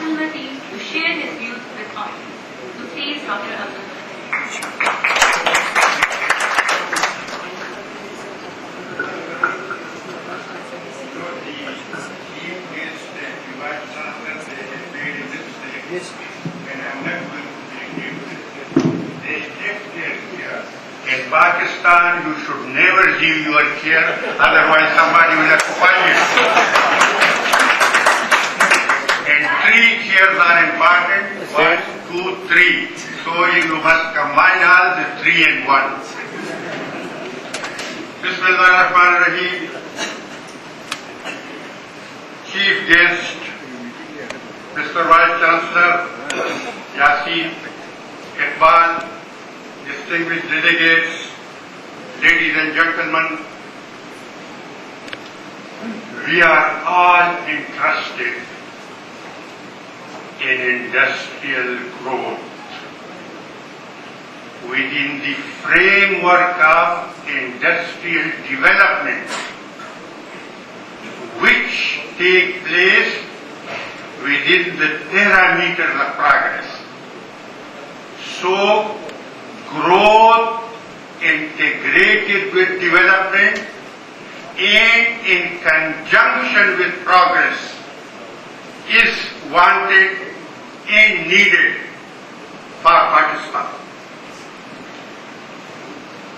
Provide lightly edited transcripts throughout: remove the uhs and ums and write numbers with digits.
Abdul Latif to share his views with audience. So please, Dr. Abdul Latif. Yes. And I'm not going to be they left their chair. In Pakistan, you should never leave your chair, otherwise somebody will occupy it. And 3 chairs are important. 1, 2, 3. So you must combine all the 3 in 1. Bismillahirrahmanirrahim. Chief guest, Mr. Vice Chancellor Yasin Iqbal, distinguished delegates, ladies and gentlemen, we are all interested in industrial growth within the framework of industrial development which take place within the parameters of progress. So, growth integrated with development and in conjunction with progress is wanted and needed for Pakistan.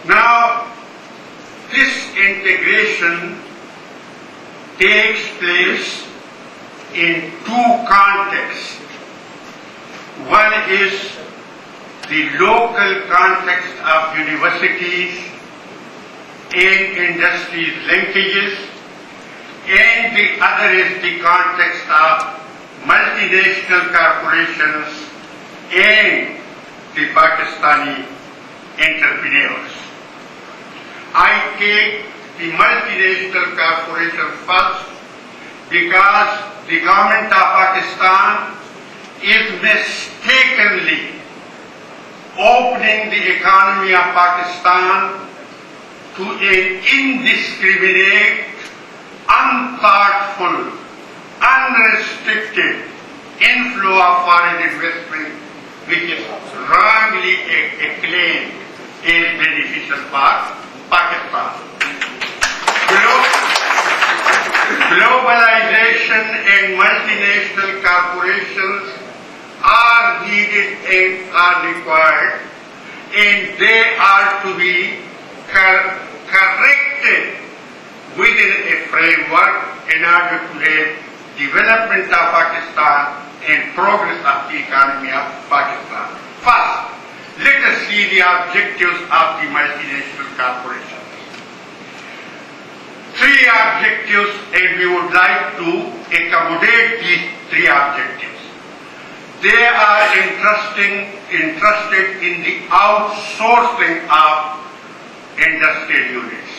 Now, this integration takes place in 2 contexts. One is the local context of universities and industries linkages, and the other is the context of multinational corporations and the Pakistani entrepreneurs. I take the multinational corporation first because the government of Pakistan is mistakenly opening the economy of Pakistan to an indiscriminate, unthoughtful, unrestricted inflow of foreign investment, which is wrongly acclaimed as beneficial for Pakistan. Globalization and multinational corporations are needed and are required, and they are to be corrected within a framework in order to have development of Pakistan and progress of the economy of Pakistan. First, let us see the objectives of the multinational corporations. 3 objectives, and we would like to accommodate these 3 objectives. They are interested in the outsourcing of industrial units.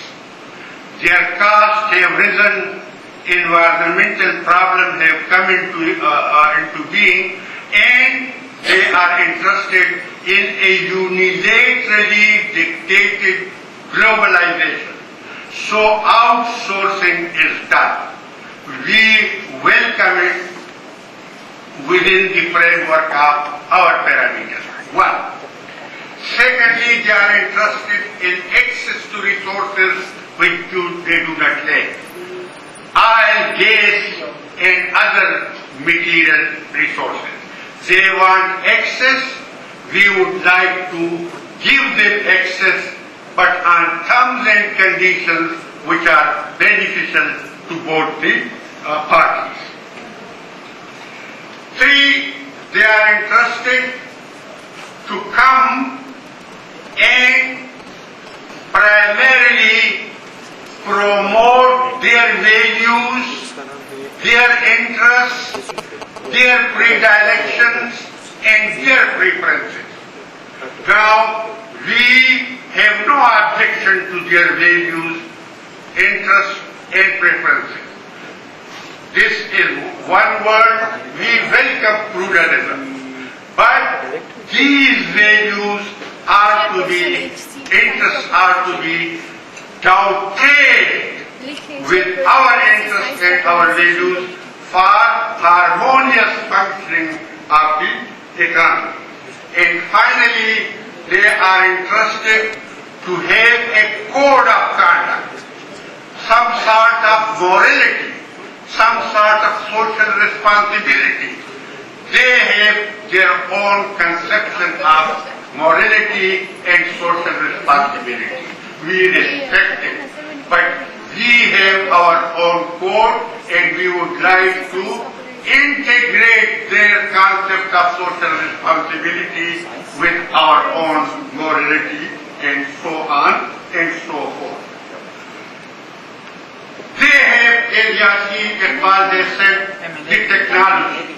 Their costs have risen, environmental problems have come into being, and they are interested in a unilaterally dictated globalization. So outsourcing is done. We welcome it within the framework of our parameters. 1. Secondly, they are interested in access to resources which they do not have. Oil, gas, and other material resources. They want access. We would like to give them access, but on terms and conditions which are beneficial to both the parties. 3, they are interested to come and primarily promote their values, their interests, their predilections, and their preferences. Now, we have no objection to their values, interests, and preferences. This is one word, we welcome pluralism. But these values are to be, interests are to be dovetailed with our interests and our values for harmonious functioning of the economy. And finally, they are interested to have a code of conduct, some sort of morality, some sort of social responsibility. They have their own conception of morality and social responsibility. We respect it, but we have our own code and we would like to integrate their concept of social responsibility with our own morality and so on and so forth. They have Eliasi Iqbal, they said, the technology,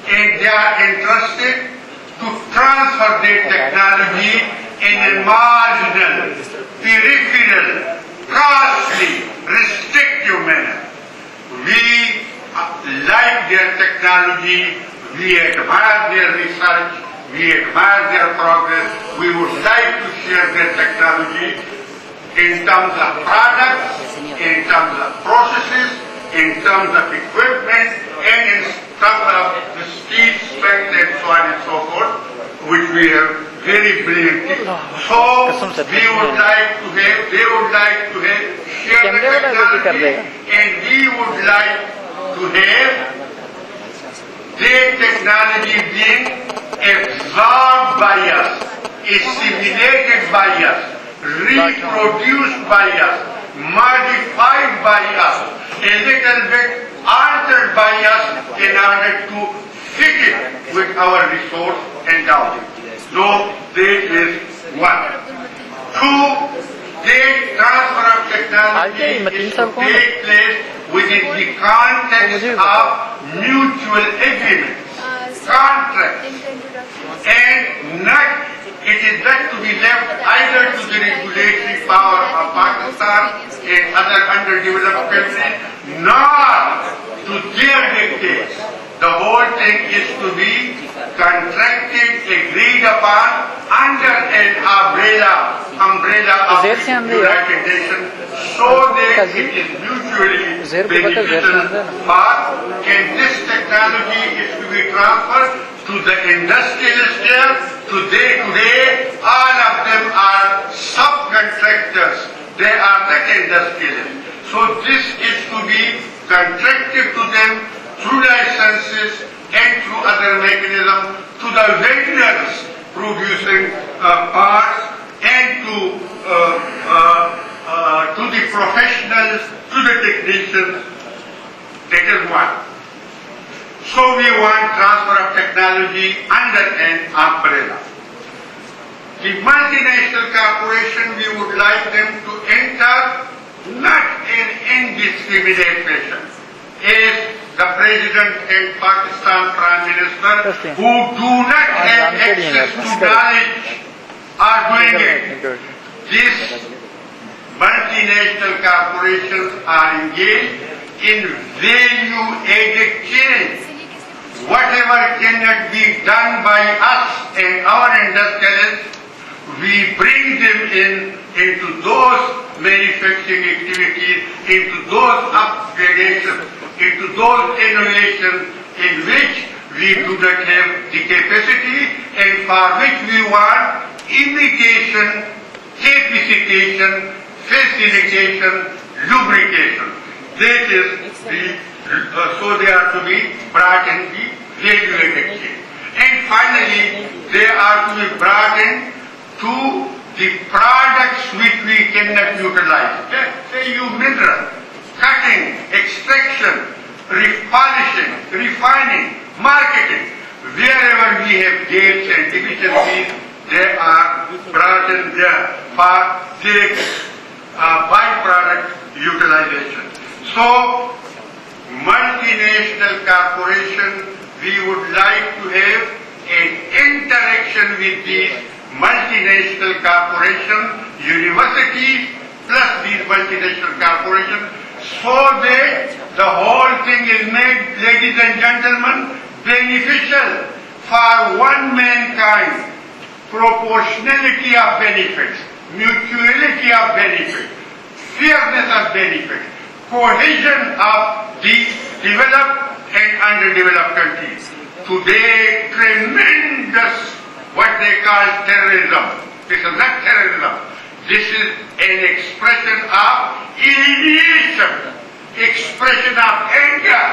and they are interested to transfer their technology in a marginal, peripheral, costly, restrictive manner. We like their technology, we admire their research, we admire their progress, we would like to share their technology in terms of products, in terms of processes, in terms of equipment, and in terms of the speed, strength, and so on and so forth, which we have very brilliantly. So we would like to have, they would like to have, share the technology, and we would like to have their technology being absorbed by us, assimilated by us, reproduced by us, modified by us, a little bit altered by us in order to fit it with our resource endowment. So this is one. Two, the transfer of technology is to take place within the context of mutual agreements, contracts, and not it is not to be left either to the regulatory power of Pakistan and other underdeveloped countries, nor to their dictates. The whole thing is to be contracted, agreed upon under an umbrella of the United Nations, so that it is mutually beneficial for, and this technology is to be transferred to the industrial sphere. Today, all of them are subcontractors. They are not industrialists. So this is to be contracted to them through licenses and through other mechanisms to the vendors producing parts and to the professionals, to the technicians. That is one. So we want transfer of technology under an umbrella. The multinational corporation, we would like them to enter not in indiscriminate fashion, as the President and Pakistan Prime Minister, who do not have access to knowledge, are doing it. These multinational corporations are engaged in value-added change. Whatever cannot be done by us and our industrialists, we bring them into those manufacturing activities, into those upgradations, into those innovations in which we do not have the capacity and for which we want imitation, capacitation, facilitation, lubrication. That is so they are to be brought in the value-added chain. And finally, they are to be brought in to the products which we cannot utilize. Say you mineral, cutting, extraction, polishing, refining, marketing. Wherever we have gaps and deficiencies, they are brought in there for the byproduct utilization. So, multinational corporation, we would like to have an interaction with these multinational corporations, universities, plus these multinational corporations, so that the whole thing is made, ladies and gentlemen, beneficial for one mankind. Proportionality of benefits, mutuality of benefits, fairness of benefits, cohesion of the developed and underdeveloped countries. Today, tremendous what they call terrorism. This is not terrorism. This is an expression of alienation, expression of anger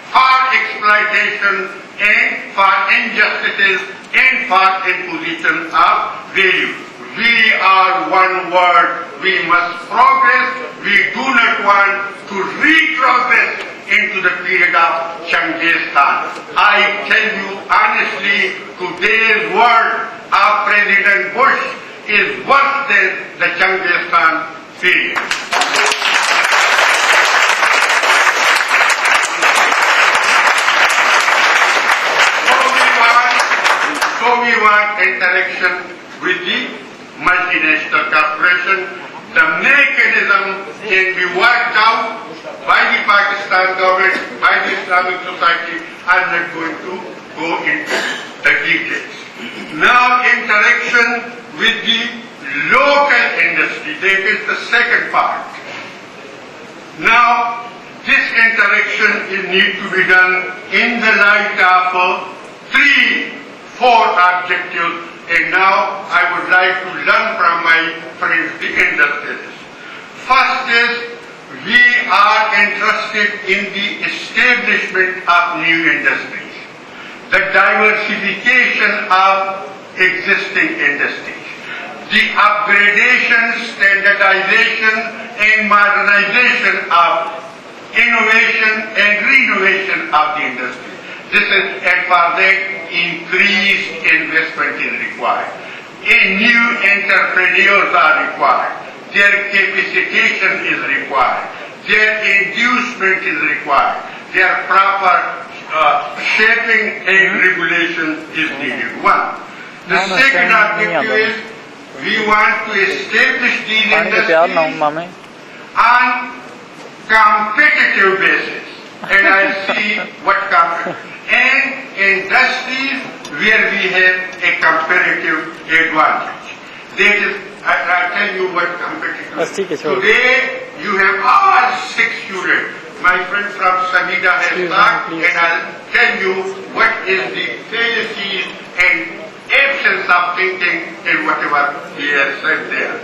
for exploitation and for injustices and for imposition of value. We are one word. We must progress. We do not want to retrogress into the period of Genghis Khan. I tell you honestly, today's word of President Bush is worse than the Genghis Khan period. So we want interaction with the multinational corporation. The mechanism can be worked out by the Pakistan government, by the Islamic Society. I'm not going to go into the details. Now, interaction with the local industry, that is the second part. Now, this interaction needs to be done in the light of four objectives, and now I would like to learn from my friends, the industrialists. First is, we are interested in the establishment of new industries, the diversification of existing industries, the upgradation, standardization, and modernization of innovation and renovation of the industry. This is, and for that, increased investment is required. New entrepreneurs are required. Their capacitation is required. Their inducement is required. Their proper shaping and regulation is needed. One. The second objective is we want to establish these industries on competitive basis. And I'll see what competitive. And industries where we have a comparative advantage. That is, I'll tell you what competitive is. Today, you have all 6 units. My friend from Samida has talked, and I'll tell you what is the fallacies and absence of thinking in whatever he has said there.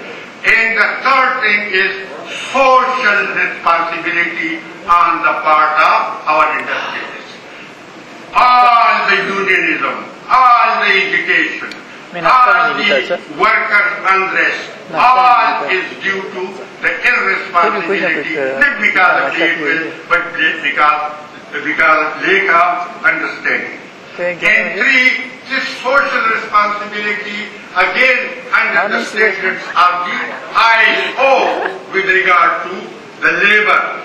And the third thing is social responsibility on the part of our industries. All the unionism, all the education, all the workers' unrest, all is due to the irresponsibility, not because of free will, but because lack of understanding. And 3, this social responsibility, again, under the standards of the ILO with regard to the labor,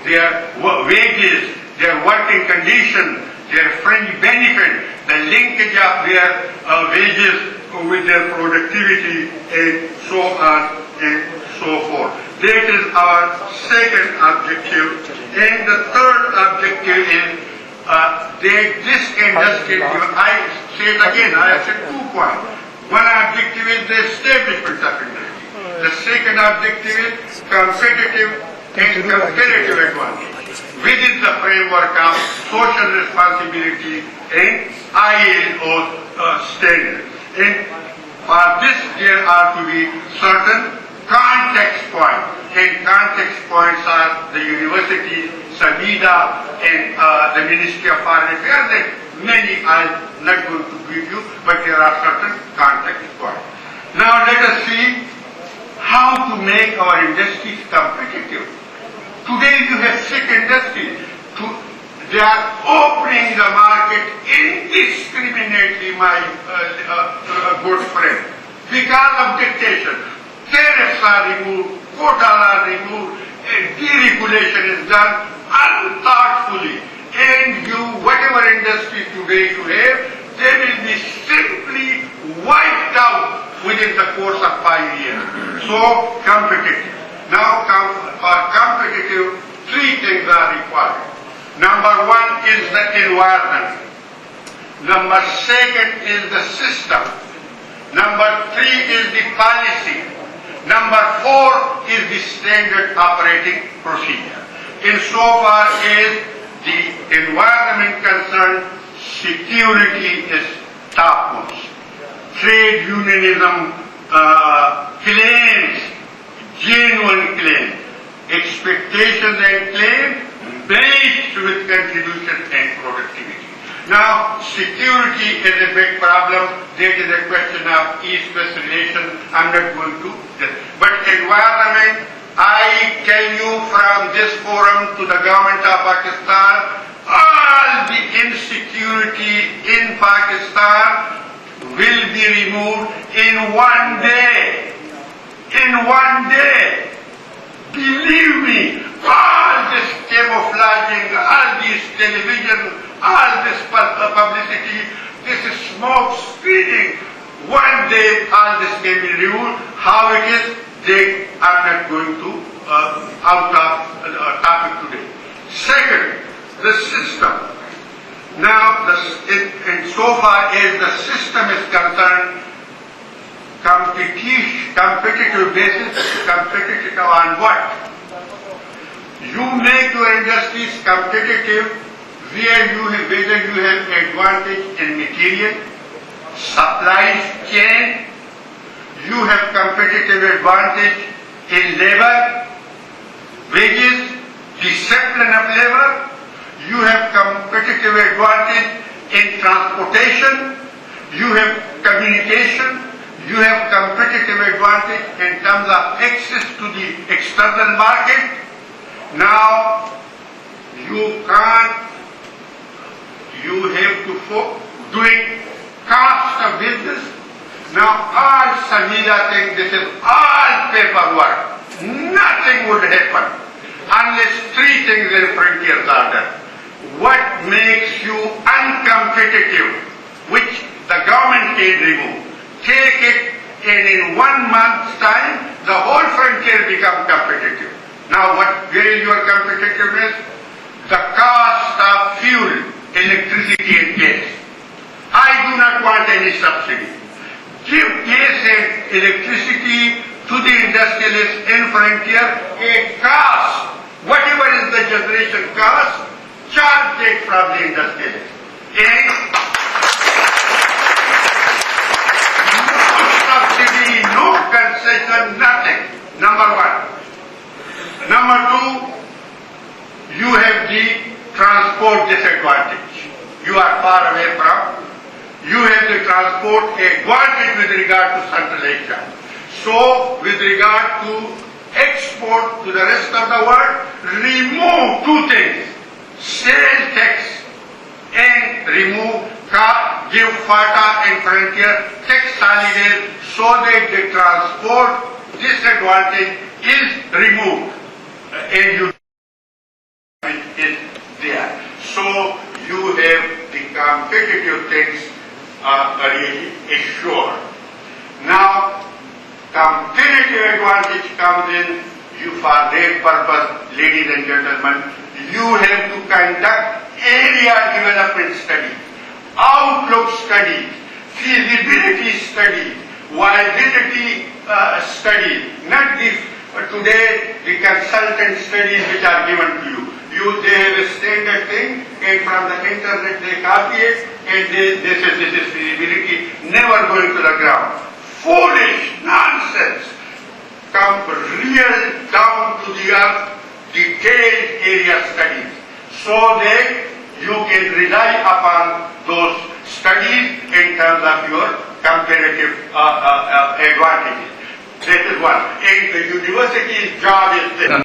their wages, their working conditions, their fringe benefit, the linkage of their wages with their productivity, and so on and so forth. That is our second objective. And the third objective is that this industry, I say it again, I have said 2 points. One objective is the establishment of industry. The second objective is competitive and comparative advantage within the framework of social responsibility and ILO standards. And for this there are to be certain context points. And context points are the university, Samida, and the Ministry of Foreign Affairs, and many I'm not going to give you, but there are certain context points. Now let us see how to make our industries competitive. Today you have 6 industries. They are opening the market indiscriminately, my good friend, because of dictation. Tariffs are removed, quotas are removed, and deregulation is done unthoughtfully. And whatever industry today you have, they will be simply wiped out within the course of 5 years. So, competitive. Now, for competitive, 3 things are required. Number 1 is the environment. Number 2 is the system. Number 3 is the policy. Number 4 is the standard operating procedure. Insofar as the environment concerned, security is topmost. Trade unionism claims, genuine claims, expectations and claims based with contribution and productivity. Now, security is a big problem. There is a question of East-West relation. I'm not going to this. But environment, I tell you from this forum to the government of Pakistan, all the insecurity in Pakistan will be removed in one day. In one day. Believe me, all this camouflaging, all this television, all this publicity, this is smoke screening. One day all this can be removed. How it is, they are not going to out of topic today. Second, the system. Now, so far as the system is concerned, competitive basis, competitive on what? You make your industries competitive whether you have advantage in material, supply chain, you have competitive advantage in labor, wages, discipline of labor, you have competitive advantage in transportation, you have communication, you have competitive advantage in terms of access to the external market. Now, you have to doing cost of business. Now, all Samira think this is all paperwork. Nothing would happen unless three things in frontiers are done. What makes you uncompetitive, which the government can remove? Take it, and in 1 month's time, the whole frontier become competitive. Now, where is your competitiveness? The cost of fuel, electricity and gas. I do not want any subsidy. Give gas and electricity to the industrialists in frontier at cost. Whatever is the generation cost, charge it from the industrialists. And subsidy, no concession, nothing. Number one. Number two, you have the transport disadvantage. You are far away from. You have the transport advantage with regard to Central Asia. So, with regard to export to the rest of the world, remove two things. Sales tax and give FATA and frontier tax holidays so that the transport disadvantage is removed and you is there. So you have the competitive things really assured. Now competitive advantage comes in you for that purpose, ladies and gentlemen, you have to conduct area development study, outlook study, feasibility study, viability study, not this today the consultant studies which are given to you. They have a standard thing and from the internet they copy it and this is feasibility, never going to the ground. Foolish nonsense. Come real down to the earth, detailed area studies so that you can rely upon those studies in terms of your comparative advantages. That is one. And the university's job is this.